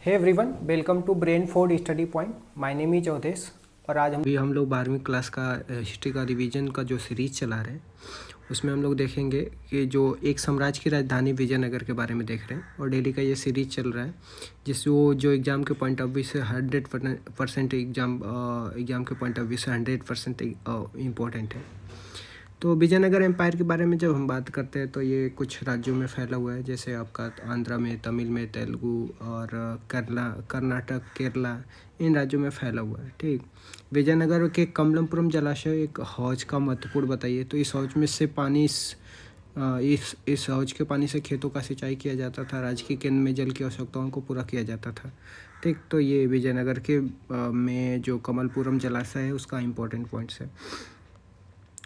Hey everyone, welcome to Brain Food Study Point. My name is Awadhesh और आज हम लोग 12वीं क्लास का हिस्ट्री का रिवीजन का जो सीरीज चला रहे हैं उसमें हम लोग देखेंगे कि जो एक साम्राज्य की राजधानी विजयनगर के बारे में देख रहे हैं और डेली का ये सीरीज चल रहा है जिस वो जो एग्ज़ाम के पॉइंट ऑफ व्यू से 100% एग्ज़ाम के पॉइंट ऑफ व्यू से 100% इम्पोर्टेंट है। तो विजयनगर एम्पायर के बारे में जब हम बात करते हैं तो ये कुछ राज्यों में फैला हुआ है, जैसे आपका आंध्रा में, तमिल में, तेलुगु और कर्नाटक, केरला, इन राज्यों में फैला हुआ है। ठीक, विजयनगर के कमलमपुरम जलाशय एक हौज का महत्वपूर्ण बताइए। तो इस हौज में से पानी इस हौज के पानी से खेतों का सिंचाई किया जाता था, राजकीय केंद्र में जल की आवश्यकताओं को पूरा किया जाता था। ठीक, तो ये विजयनगर के में जो कमलपुरम जलाशय है उसका इम्पोर्टेंट पॉइंट्स है।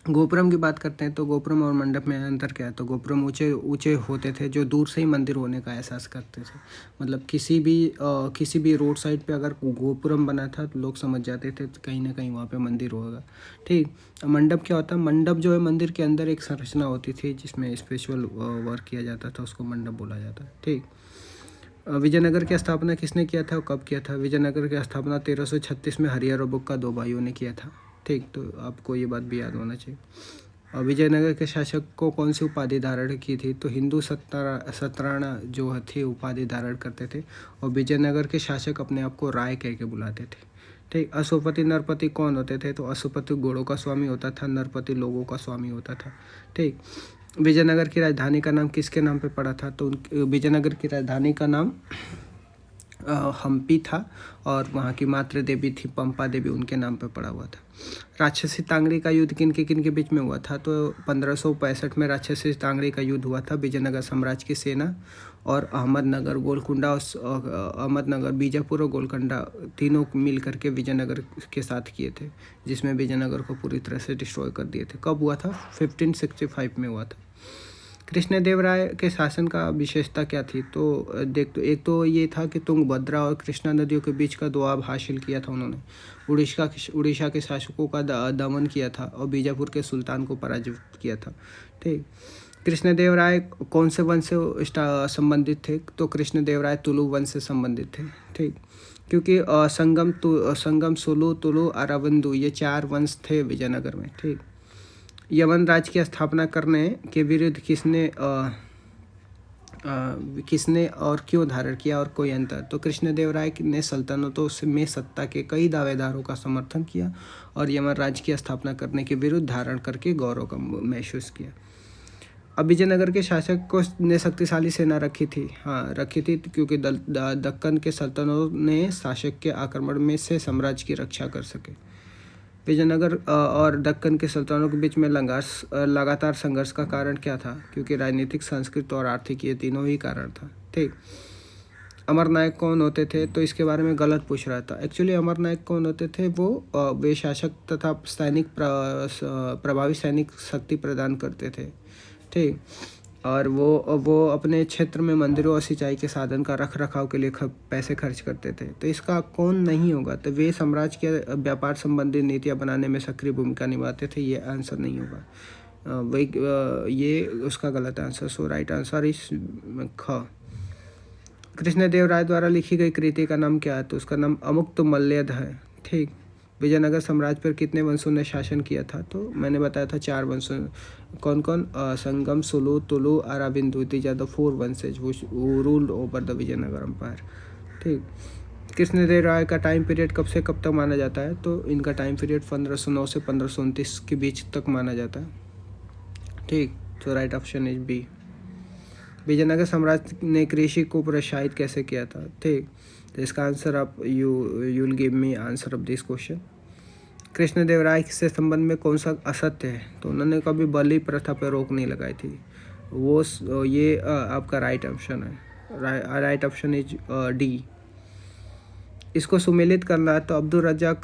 गोपुरम की बात करते हैं तो गोपुरम और मंडप में अंतर क्या है। तो गोपुरम ऊंचे ऊंचे होते थे जो दूर से ही मंदिर होने का एहसास करते थे। मतलब किसी भी रोड साइड पे अगर गोपुरम बना था तो लोग समझ जाते थे तो कहीं ना कहीं वहाँ पे मंदिर होगा। ठीक, मंडप क्या होता है? मंडप जो है मंदिर के अंदर एक संरचना होती थी जिसमें स्पेशल वर्क किया जाता था, उसको मंडप बोला जाता है। ठीक, विजयनगर की स्थापना किसने किया था और कब किया था? विजयनगर की स्थापना 1336 में हरिहर और बुक्का दो भाइयों ने किया था। ठीक, तो आपको ये बात भी याद होना चाहिए। और विजयनगर के शासक को कौन सी उपाधि धारण की थी? तो हिंदू सतराणा जो थे उपाधि धारण करते थे और विजयनगर के शासक अपने आप को राय कह के बुलाते थे। ठीक, अशुपति नरपति कौन होते थे? तो अशुपति घोड़ों का स्वामी होता था, नरपति लोगों का स्वामी होता था। ठीक, विजयनगर की राजधानी का नाम किसके नाम पे पड़ा था? तो विजयनगर की राजधानी का नाम हम्पी था और वहाँ की मातृ देवी थी पंपा देवी, उनके नाम पे पड़ा हुआ था। राक्षसी तांगड़ी का युद्ध किन के बीच में हुआ था? तो 1565 में राक्षसी तांगड़ी का युद्ध हुआ था। विजयनगर साम्राज्य की सेना और अहमदनगर, गोलकुंडा और अहमदनगर, बीजापुर और गोलकुंडा तीनों मिल करके विजयनगर के साथ किए थे, जिसमें विजयनगर को पूरी तरह से डिस्ट्रॉय कर दिए थे। कब हुआ था? 1565 में हुआ था। कृष्णदेवराय के शासन का विशेषता क्या थी? तो एक तो ये था कि तुंगभद्रा और कृष्णा नदियों के बीच का दोआब हासिल किया था उन्होंने। उड़ीसा के शासकों का दमन किया था और बीजापुर के सुल्तान को पराजित किया था। ठीक, कृष्णदेवराय कौन से वंश से संबंधित थे? तो कृष्णदेवराय तुलु वंश से संबंधित थे। ठीक, क्योंकि संगम, सुलु, तुलु, अरावंदु ये 4 वंश थे विजयनगर में। ठीक, यवन राज्य की स्थापना करने के विरुद्ध किसने और क्यों धारण किया और कोई अंतर? तो कृष्णदेवराय ने सल्तनतों में सत्ता के कई दावेदारों का समर्थन किया और यवन राज्य की स्थापना करने के विरुद्ध धारण करके गौरव का महसूस किया। अब विजयनगर के शासक को ने शक्तिशाली सेना रखी थी। हाँ, रखी थी क्योंकि दक्कन के सल्तनतों ने शासक के आक्रमण में से साम्राज्य की रक्षा कर सके। विजयनगर और दक्कन के सुल्तानों के बीच में लगातार संघर्ष का कारण क्या था? क्योंकि राजनीतिक, सांस्कृतिक और आर्थिक ये तीनों ही कारण था। ठीक, अमर नायक कौन होते थे? तो इसके बारे में गलत पूछ रहा था। एक्चुअली अमर नायक कौन होते थे? वे शासक तथा प्रभावी सैनिक शक्ति प्रदान करते थे। ठीक, और वो अपने क्षेत्र में मंदिरों और सिंचाई के साधन का रख रखाव के लिए पैसे खर्च करते थे। तो इसका कौन नहीं होगा? तो वे साम्राज्य के व्यापार संबंधी नीतियां बनाने में सक्रिय भूमिका निभाते थे। ये आंसर नहीं होगा, वही ये उसका गलत answer. So right answer is ख। कृष्णदेवराय द्वारा लिखी गई कृति का नाम क्या है? तो उसका नाम अमुक्तमाल्यद है। ठीक, विजयनगर साम्राज्य पर कितने वंशों ने शासन किया था? तो मैंने बताया था 4 वंशों। कौन कौन? Sangama, Saluva, Tuluva, Aravidu, these are the 4 वंशेज who ruled over the Vijayanagara empire. ठीक, कृष्णदेवराय का टाइम पीरियड कब से कब तक माना जाता है? तो इनका टाइम पीरियड 1509 से 1529 के बीच तक माना जाता है। ठीक, तो right option is B. Vijayanagar साम्राज्य ने कृषि को प्रोत्साहित कैसे किया था? ठीक, तो इसका आंसर आप you will give me answer of this question. Krishnadevaraya से संबंध में कौन सा असत्य है? तो उन्होंने कभी बलि प्रथा पर रोक नहीं लगाई थी। ये आपका राइट ऑप्शन है। Right option is D. इसको सुमेलित करना है तो अब्दुल रज्जाक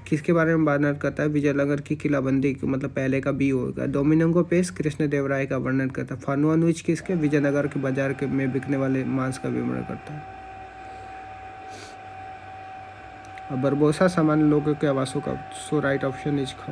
किसके बारे में वर्णन करता है? विजयनगर की किलाबंदी, मतलब पहले का बी होगा। डोमिनिगो पेस कृष्णदेवराय का वर्णन करता है। फानुआनुज किसके? विजयनगर के बाजार में बिकने वाले मांस का विवरण करता है। बरबोसा सामान्य लोगों के आवासों का। सो राइट ऑप्शन इज ख।